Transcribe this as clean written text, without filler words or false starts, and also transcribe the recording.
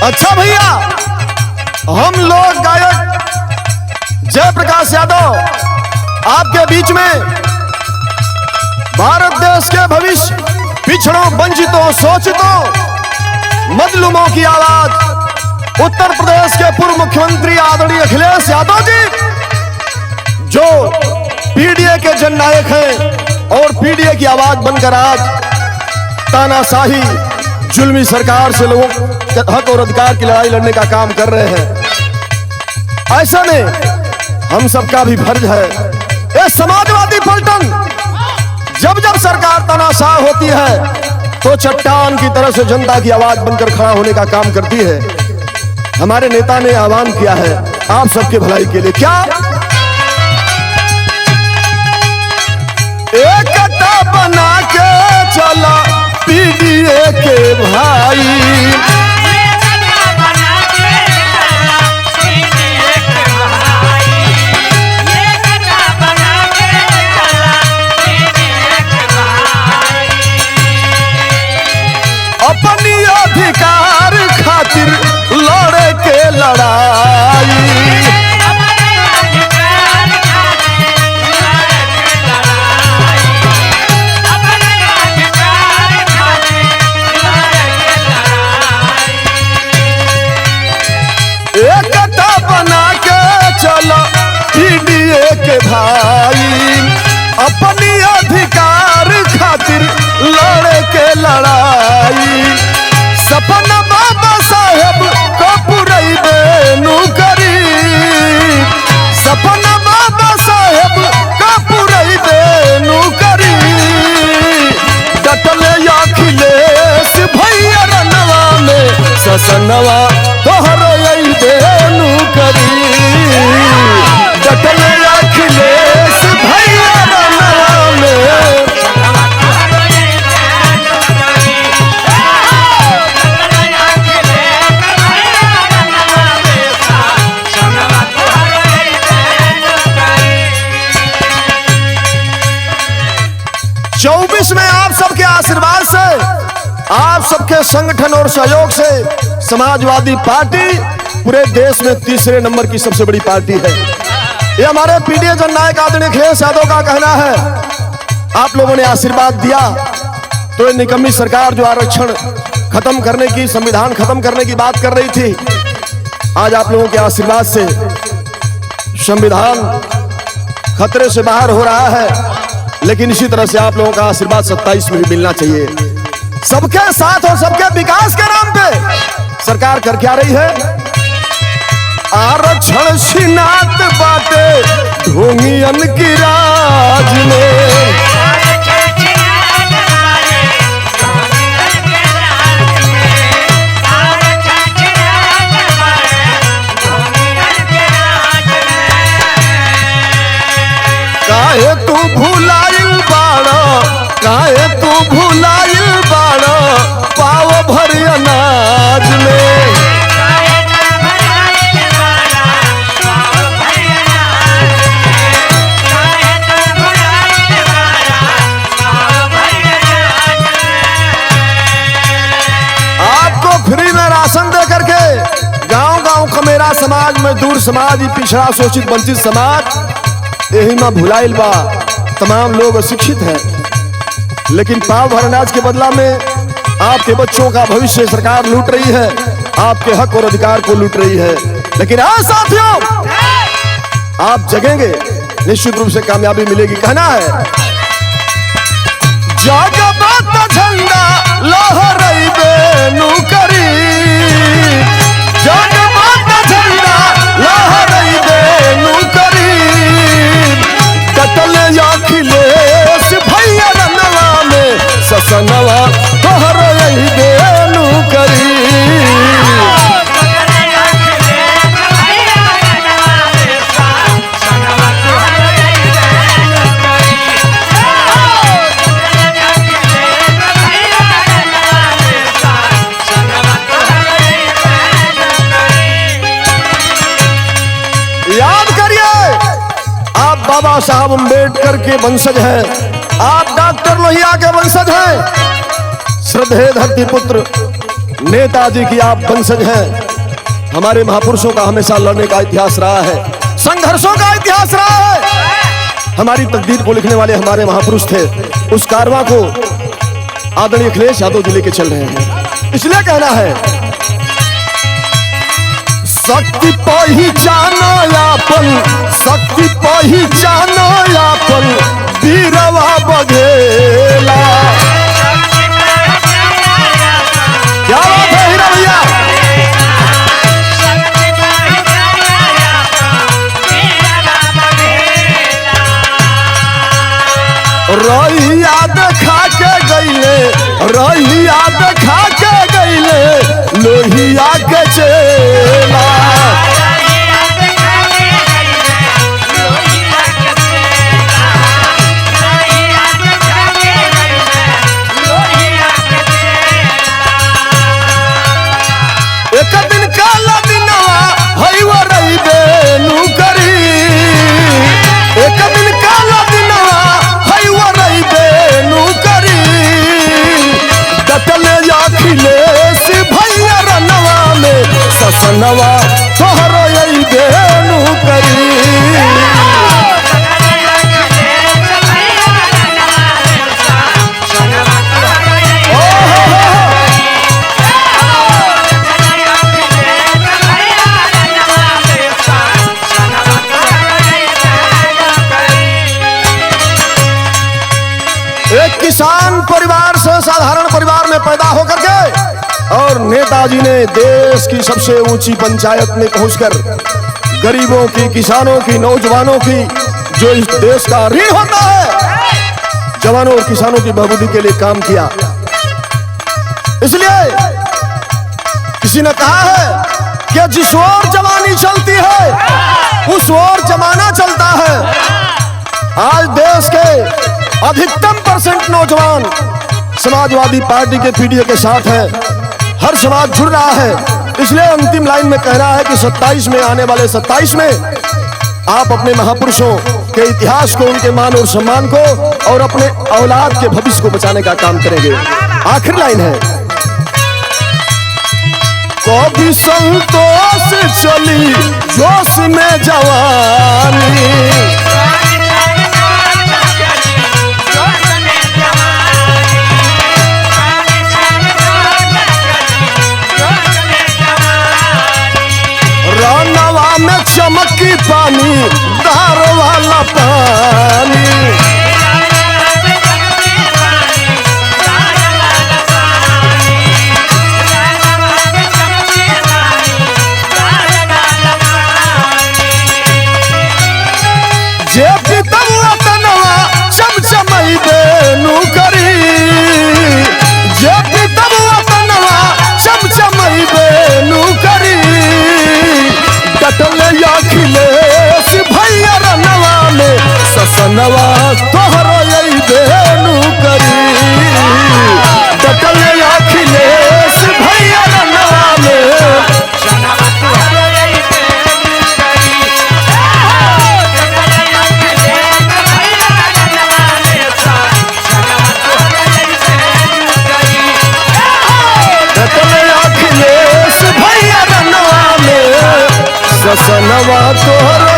अच्छा भैया, हम लोग गायक जयप्रकाश यादव आपके बीच में भारत देश के भविष्य, पिछड़ों, वंचितों, शोषितों, मजलूमों की आवाज उत्तर प्रदेश के पूर्व मुख्यमंत्री आदरणीय अखिलेश यादव जी, जो पीडीए के जननायक हैं और पीडीए की आवाज बनकर आज तानाशाही जुल्मी सरकार से लोगों के हक और अधिकार की लड़ाई लड़ने का काम कर रहे हैं। ऐसे में हम सबका भी फर्ज है, ये समाजवादी पलटन जब जब सरकार तानाशाह होती है तो चट्टान की तरह से जनता की आवाज बनकर खड़ा होने का काम करती है। हमारे नेता ने आह्वान किया है आप सबके भलाई के लिए, क्या एकता बना के चला पीडीए के भाई, अपनी अधिकार खातिर लड़े के लड़ाई, एकता बना के चला पीडीए के भाई, अपनी अधिकार खातिर लड़े के लड़ाई, सपना बाबा साहेब को पुरैबे नु करी, सपना बाबा साहेब को पुरैबे नु करी, डटले अखिलेश भैया रनवा में ससनवा तोहरो अइबे नु करी, डटले अखिलेश भैया रनवा में। में आप सबके आशीर्वाद से, आप सबके संगठन और सहयोग से समाजवादी पार्टी पूरे देश में तीसरे नंबर की सबसे बड़ी पार्टी है। ये हमारे पीडीए जननायक आदरणीय अखिलेश यादव का कहना है। आप लोगों ने आशीर्वाद दिया तो ये निकम्मी सरकार जो आरक्षण खत्म करने की, संविधान खत्म करने की बात कर रही थी, आज आप लोगों के आशीर्वाद से संविधान खतरे से बाहर हो रहा है। लेकिन इसी तरह से आप लोगों का आशीर्वाद 27 में भी मिलना चाहिए। सबके साथ और सबके विकास के नाम पे सरकार कर क्या रही है? आरक्षण छिनात बाटे ढोंगियन की राज में, काहे तू भुलाइल बाड़ा, काहे तू भुलाइल बाड़ा पाव भर अनाज में, आपको फ्री में राशन दे करके गांव-गांव का मेरा समाज, मजदूर समाज, पिछड़ा, शोषित, वंचित समाज यही में भुलाइल बा। तमाम लोग अशिक्षित हैं, लेकिन पाव भर अनाज के बदला में आपके बच्चों का भविष्य सरकार लूट रही है, आपके हक और अधिकार को लूट रही है। लेकिन आज साथियों, आप जगेंगे, निश्चित रूप से कामयाबी मिलेगी। कहना है जगबत झंडा लहराइबे नु करी, जगबत झंडा लहराइबे नु करी, डटले अखिलेश भैया रनवा में ससनवा तोहरो अइबे नु करी। याद करिए, आप बाबा साहब अम्बेडकर के वंशज हैं, आप डॉक्टर लोहिया के वंशज हैं, श्रद्धेय धरती पुत्र नेताजी की आप वंशज हैं। हमारे महापुरुषों का हमेशा लड़ने का इतिहास रहा है, संघर्षों का इतिहास रहा है। हमारी तकदीर को लिखने वाले हमारे महापुरुष थे। उस कारवां को आदरणीय अखिलेश यादव जी लेके चल रहे हैं। इसलिए कहना है, शक्ति पहचानो यापन, शक्ति पहचानो यापन, वीरवा बघेला। क्या बात है हीरा भैया। रहिया देखा के गईले, रहिया देखा के गईले, लोहिया के चेला। एक दिन काला दिनवा हईवा रही बेनु करी, एक दिन काला दिनवा हईवा रही बेनु करी। डटले अखिलेश भैया रनवा में, ससनवा तोहरो यही बेनु करी। एक किसान परिवार से, साधारण परिवार में पैदा होकर के और नेताजी ने देश की सबसे ऊंची पंचायत में पहुंचकर गरीबों की, किसानों की, नौजवानों की, जो इस देश का ऋण होता है, जवानों और किसानों की बहादुरी के लिए काम किया। इसलिए किसी ने कहा है कि जिस ओर जवानी चलती है उस ओर जमाना चलता है। आज देश के अधिकतम % नौजवान समाजवादी पार्टी के पीडीए के साथ है। हर समाज जुड़ रहा है। इसलिए अंतिम लाइन में कह रहा है कि 27 में, आने वाले 27 में आप अपने महापुरुषों के इतिहास को, उनके मान और सम्मान को और अपने औलाद के भविष्य को बचाने का काम करेंगे। आखिरी लाइन है, कभी संतोष चली जोश में जवानी, रानवा में चमकी पानी, धार वाला पानी। जे पितवा तनवा चमचमई बेनु करी, जे पितवा तनवा चमचमई बेनु करी। डटले अखिलेश भैया रनवा में, ससनवा तोहरो यही बेनु करी। डटले अखिलेश भैया रनवा में, ससनवा तोहरो